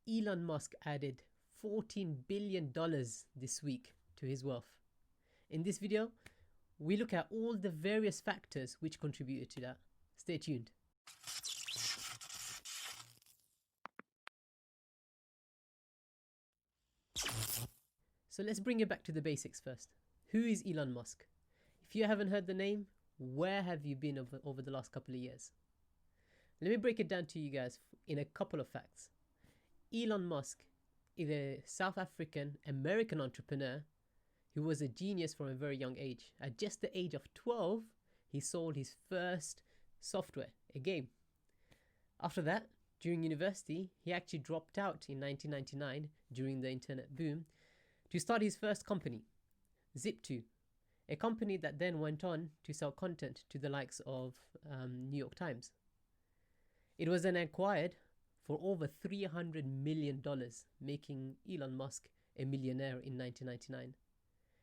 Elon Musk added $14 billion this week to his wealth. In this video, we look at all the various factors which contributed to that. Stay tuned. So let's bring it back to the basics first. Who is Elon Musk? If you haven't heard the name, where have you been over the last couple of years? Let me break it down to you guys in a couple of facts. Elon Musk is a South African American entrepreneur who was a genius from a very young age. At just the age of 12, he sold his first software, a game. After that, during university, he actually dropped out in 1999 during the internet boom to start his first company, Zip2, a company that then went on to sell content to the likes of New York Times. It was then acquired for over $300 million, making Elon Musk a millionaire in 1999.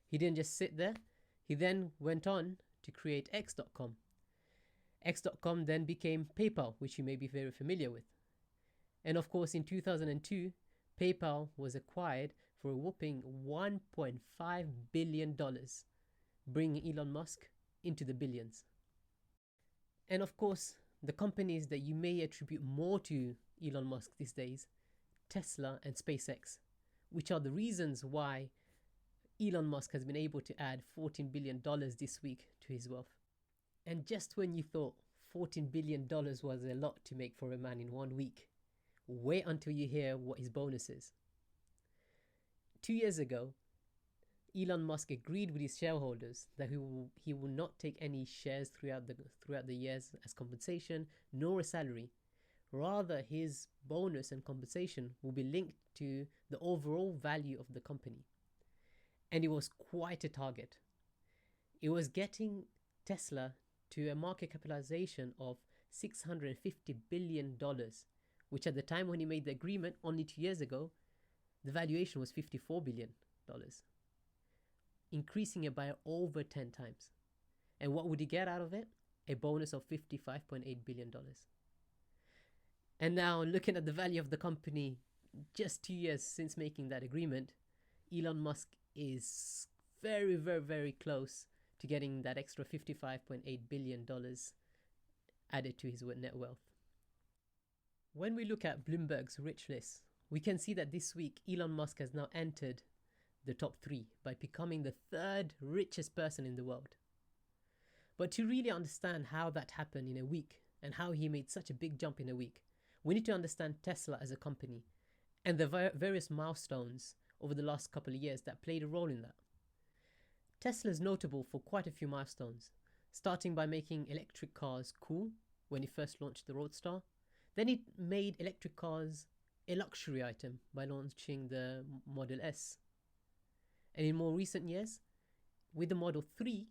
He didn't just sit there, he then went on to create X.com. X.com then became PayPal, which you may be very familiar with. And of course, in 2002, PayPal was acquired for a whopping $1.5 billion, bringing Elon Musk into the billions. And of course, the companies that you may attribute more to Elon Musk these days, Tesla and SpaceX, which are the reasons why Elon Musk has been able to add $14 billion this week to his wealth. And just when you thought $14 billion was a lot to make for a man in 1 week, wait until you hear what his bonus is. 2 years ago, Elon Musk agreed with his shareholders that he will not take any shares throughout the years as compensation, nor a salary. Rather, his bonus and compensation will be linked to the overall value of the company. And it was quite a target. It was getting Tesla to a market capitalization of $650 billion, which at the time when he made the agreement, only 2 years ago, the valuation was $54 billion, increasing it by over 10 times. And what would he get out of it? A bonus of $55.8 billion. And now, looking at the value of the company just 2 years since making that agreement, Elon Musk is very, very, very close to getting that extra $55.8 billion added to his net wealth. When we look at Bloomberg's rich list, we can see that this week Elon Musk has now entered the top 3 by becoming the 3rd richest person in the world. But to really understand how that happened in a week and how he made such a big jump in a week, we need to understand Tesla as a company and the various milestones over the last couple of years that played a role in that. Tesla is notable for quite a few milestones, starting by making electric cars cool when he first launched the Roadster. Then it made electric cars a luxury item by launching the Model S. And in more recent years, with the Model 3,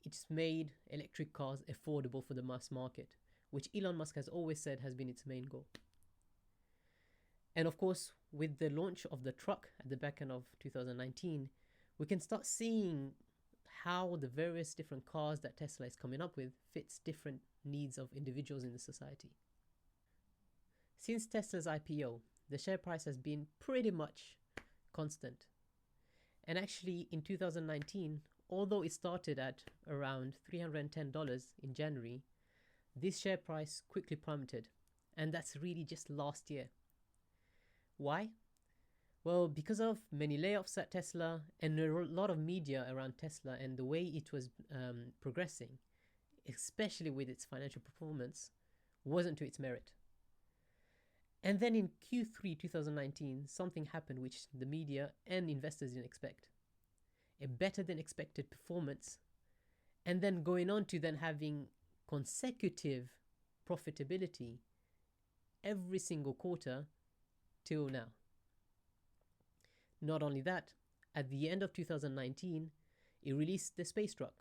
it's made electric cars affordable for the mass market, which Elon Musk has always said has been its main goal. And of course, with the launch of the truck at the back end of 2019, we can start seeing how the various different cars that Tesla is coming up with fits different needs of individuals in the society. Since Tesla's IPO, the share price has been pretty much constant. And actually in 2019, although it started at around $310 in January, this share price quickly plummeted. And that's really just last year. Why? Well, because of many layoffs at Tesla and a lot of media around Tesla and the way it was progressing, especially with its financial performance, wasn't to its merit. And then in Q3 2019, something happened which the media and investors didn't expect. A better than expected performance, and then going on to then having consecutive profitability every single quarter till now. Not only that, at the end of 2019, it released the space truck,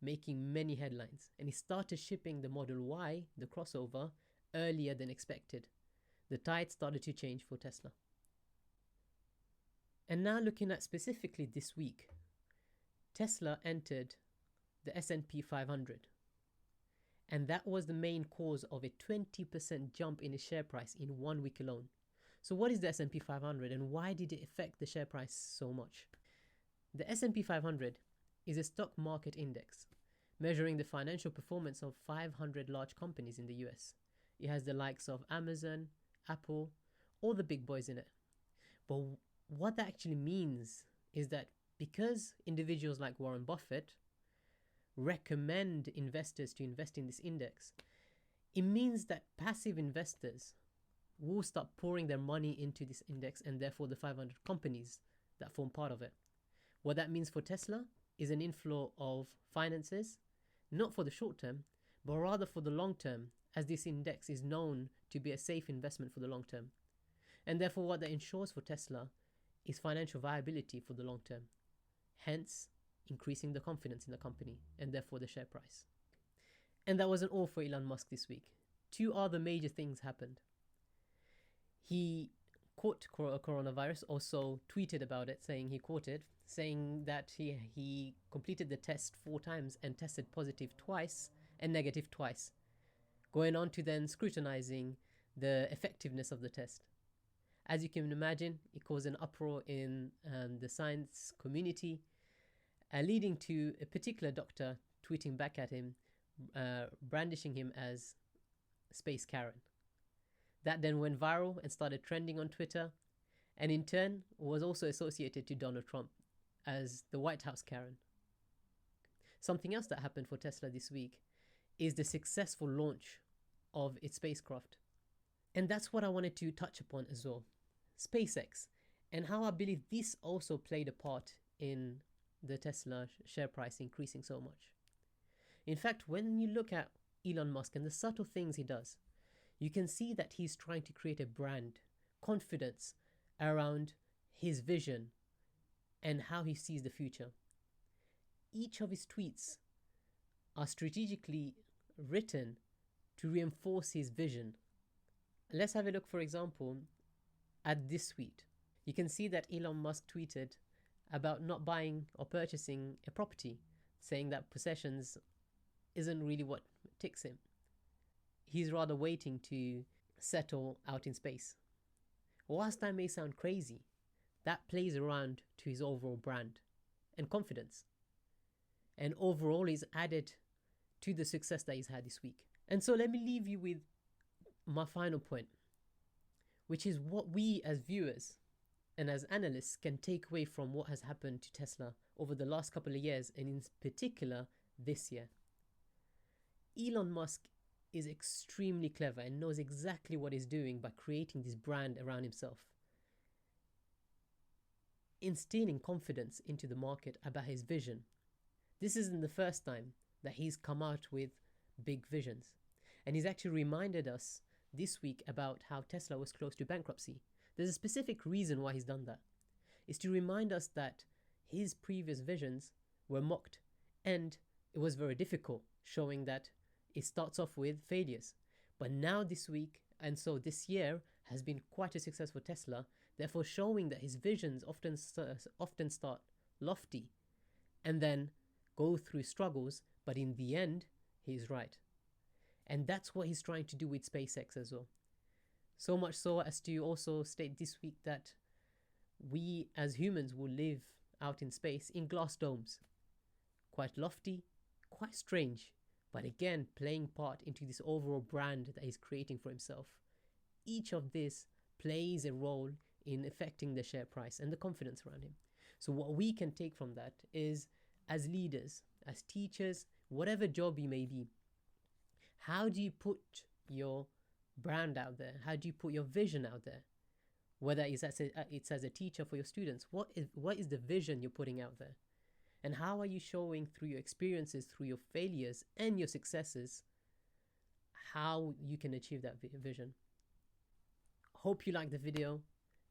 making many headlines, and it started shipping the Model Y, the crossover, earlier than expected. The tide started to change for Tesla. And now looking at specifically this week, Tesla entered the S&P 500. And that was the main cause of a 20% jump in its share price in 1 week alone. So what is the S&P 500 and why did it affect the share price so much? The S&P 500 is a stock market index measuring the financial performance of 500 large companies in the US. It has the likes of Amazon, Apple, all the big boys in it. But what that actually means is that because individuals like Warren Buffett recommend investors to invest in this index, it means that passive investors will start pouring their money into this index and therefore the 500 companies that form part of it. What that means for Tesla is an inflow of finances, not for the short term, but rather for the long term, as this index is known to be a safe investment for the long term. And therefore what that ensures for Tesla is financial viability for the long term, hence increasing the confidence in the company and therefore the share price. And that wasn't all for Elon Musk this week. Two other major things happened. He caught coronavirus, also tweeted about it, saying he caught it, saying that he completed the test 4 times and tested positive twice and negative twice, going on to then scrutinizing the effectiveness of the test. As you can imagine, it caused an uproar in the science community, leading to a particular doctor tweeting back at him, brandishing him as Space Karen. That then went viral and started trending on Twitter, and in turn was also associated to Donald Trump as the White House Karen. Something else that happened for Tesla this week is the successful launch of its spacecraft. And that's what I wanted to touch upon as well. SpaceX, and how I believe this also played a part in the Tesla share price increasing so much. In fact, when you look at Elon Musk and the subtle things he does, you can see that he's trying to create a brand, confidence around his vision and how he sees the future. Each of his tweets are strategically written to reinforce his vision. Let's have a look, for example, at this tweet. You can see that Elon Musk tweeted about not buying or purchasing a property, saying that possessions isn't really what ticks him. He's rather waiting to settle out in space. Whilst that may sound crazy, that plays around to his overall brand and confidence. And overall is added to the success that he's had this week. And so let me leave you with my final point, which is what we as viewers and as analysts can take away from what has happened to Tesla over the last couple of years, and in particular this year. Elon Musk is extremely clever and knows exactly what he's doing by creating this brand around himself, instilling confidence into the market about his vision. This isn't the first time that he's come out with big visions, and he's actually reminded us this week about how Tesla was close to bankruptcy. There's a specific reason why he's done that. It's to remind us that his previous visions were mocked and it was very difficult, showing that it starts off with failures. But now this week, and so this year, has been quite a success for Tesla, therefore showing that his visions often start lofty and then go through struggles, but in the end, he's right. And that's what he's trying to do with SpaceX as well. So much so as to also state this week that we as humans will live out in space in glass domes. Quite lofty, quite strange, but again playing part into this overall brand that he's creating for himself. Each of this plays a role in affecting the share price and the confidence around him. So what we can take from that is, as leaders, as teachers, whatever job you may be, how do you put your brand out there? How do you put your vision out there? Whether it's as a teacher for your students, what is the vision you're putting out there? And how are you showing through your experiences, through your failures and your successes, how you can achieve that vision? Hope you liked the video.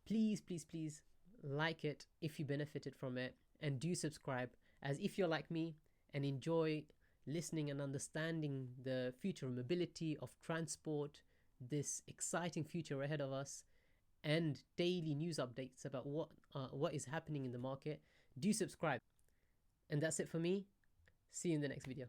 Please, please, please like it if you benefited from it, and do subscribe, as if you're like me and enjoy listening and understanding the future of mobility, of transport, this exciting future ahead of us, and daily news updates about what is happening in the market, do subscribe. And that's it for me. See you in the next video.